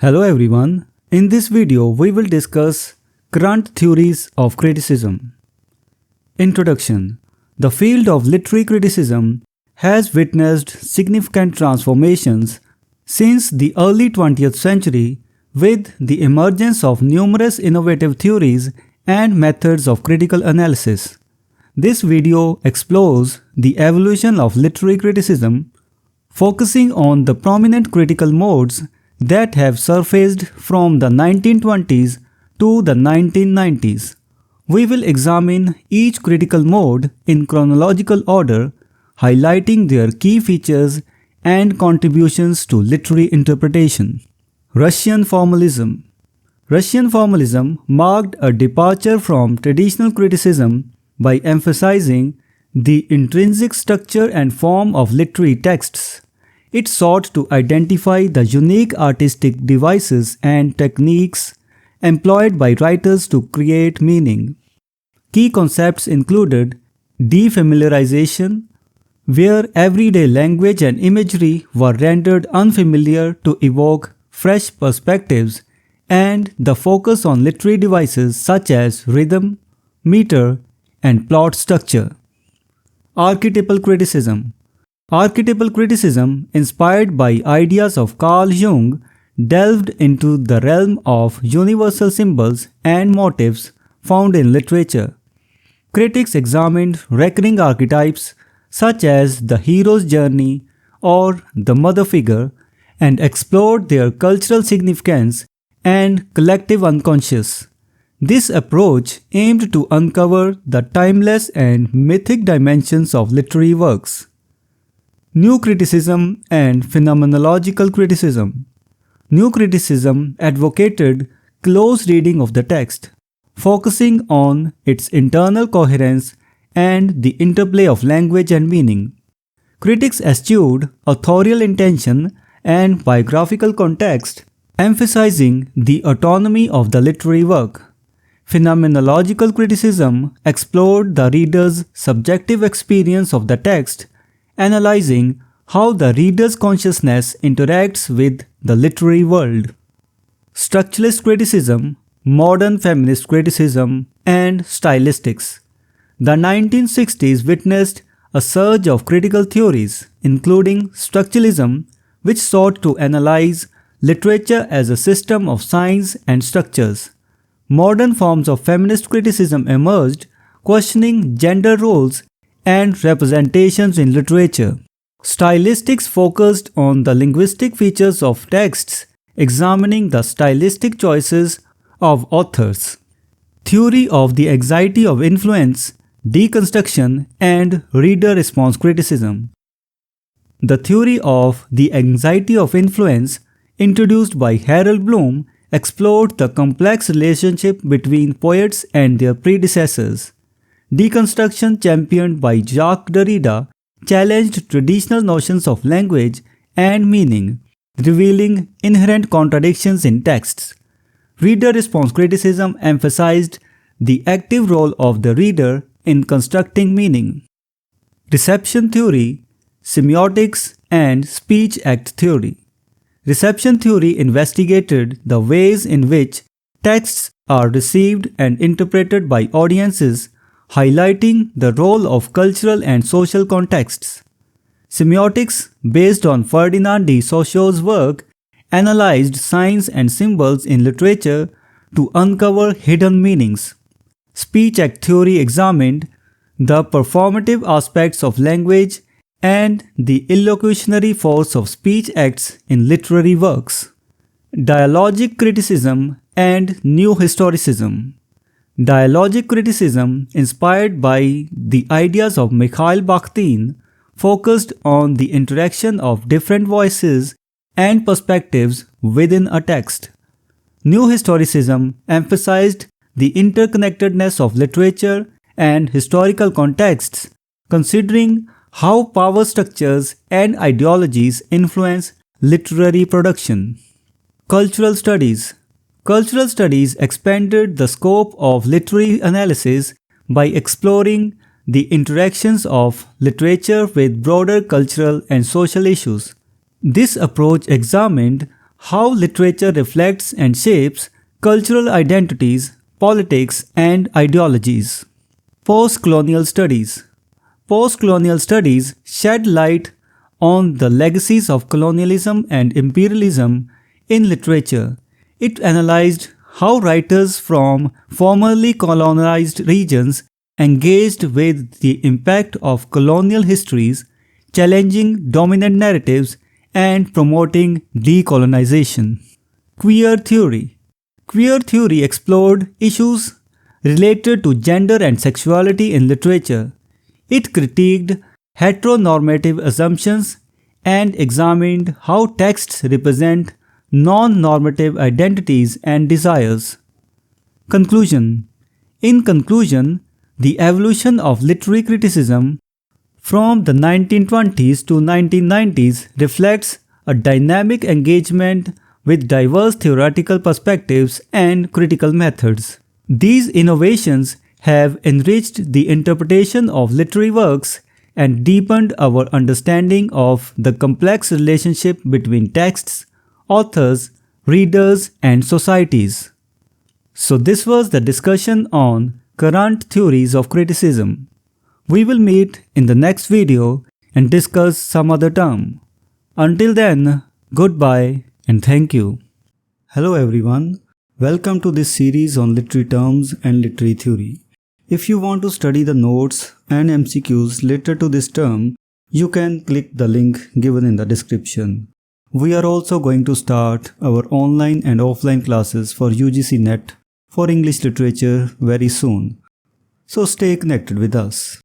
Hello everyone. In this video, we will discuss current theories of criticism. Introduction. The field of literary criticism has witnessed significant transformations since the early 20th century with the emergence of numerous innovative theories and methods of critical analysis. This video explores the evolution of literary criticism, focusing on the prominent critical modes that have surfaced from the 1920s to the 1990s. We will examine each critical mode in chronological order, highlighting their key features and contributions to literary interpretation. Russian formalism. Russian formalism marked a departure from traditional criticism by emphasizing the intrinsic structure and form of literary texts. It sought to identify the unique artistic devices and techniques employed by writers to create meaning. Key concepts included defamiliarization, where everyday language and imagery were rendered unfamiliar to evoke fresh perspectives, and the focus on literary devices such as rhythm, meter, and plot structure. Archetypal criticism. Archetypal criticism, inspired by ideas of Carl Jung, delved into the realm of universal symbols and motifs found in literature. Critics examined recurring archetypes such as the hero's journey or the mother figure and explored their cultural significance and collective unconscious. This approach aimed to uncover the timeless and mythic dimensions of literary works. NewCriticism and phenomenological criticism. NewCriticism advocated close reading of the text, focusing on its internal coherence and the interplay of language and meaning. Critics eschewed authorial intention and biographical context, emphasizing the autonomy of the literary work. Phenomenological criticism explored the reader's subjective experience of the text, analyzing how the reader's consciousness interacts with the literary world. Structuralist criticism, modern feminist criticism, and stylistics. The 1960s witnessed a surge of critical theories, including structuralism, which sought to analyze literature as a system of signs and structures. Modern forms of feminist criticism emerged, questioning gender roles and representations in literature. Stylistics focused on the linguistic features of texts, examining the stylistic choices of authors. Theory of the anxiety of influence, deconstruction, and reader response criticism. The theory of the anxiety of influence, introduced by Harold Bloom, explored the complex relationship between poets and their predecessors. Deconstruction, championed by Jacques Derrida, challenged traditional notions of language and meaning, revealing inherent contradictions in texts. Reader response criticism emphasized the active role of the reader in constructing meaning. Reception theory, semiotics, and speech act theory. Reception theory investigated the ways in which texts are received and interpreted by audiences, highlighting the role of cultural and social contexts. Semiotics, based on Ferdinand de Saussure's work, analyzed signs and symbols in literature to uncover hidden meanings. Speech act theory examined the performative aspects of language and the illocutionary force of speech acts in literary works. Dialogic criticism and new historicism. Dialogic criticism, inspired by the ideas of Mikhail Bakhtin, focused on the interaction of different voices and perspectives within a text. New historicism emphasized the interconnectedness of literature and historical contexts, considering how power structures and ideologies influence literary production. Cultural studies. Cultural studies expanded the scope of literary analysis by exploring the interactions of literature with broader cultural and social issues. This approach examined how literature reflects and shapes cultural identities, politics, and ideologies. Post-colonial studies. Post-colonial studies shed light on the legacies of colonialism and imperialism in literature. It analyzed how writers from formerly colonized regions engaged with the impact of colonial histories, challenging dominant narratives and promoting decolonization. Queer theory. Queer theory explored issues related to gender and sexuality in literature. It critiqued heteronormative assumptions and examined how texts represent non-normative identities and desires. Conclusion. In conclusion, the evolution of literary criticism from the 1920s to 1990s reflects a dynamic engagement with diverse theoretical perspectives and critical methods. These innovations have enriched the interpretation of literary works and deepened our understanding of the complex relationship between texts, authors, readers, and societies. So this was the discussion on current theories of criticism. We will meet in the next video and discuss some other term. Until then, goodbye and thank you. Hello everyone, welcome to this series on literary terms and literary theory. If you want to study the notes and MCQs related to this term, you can click the link given in the description. We are also going to start our online and offline classes for UGC NET for English literature very soon. So stay connected with us.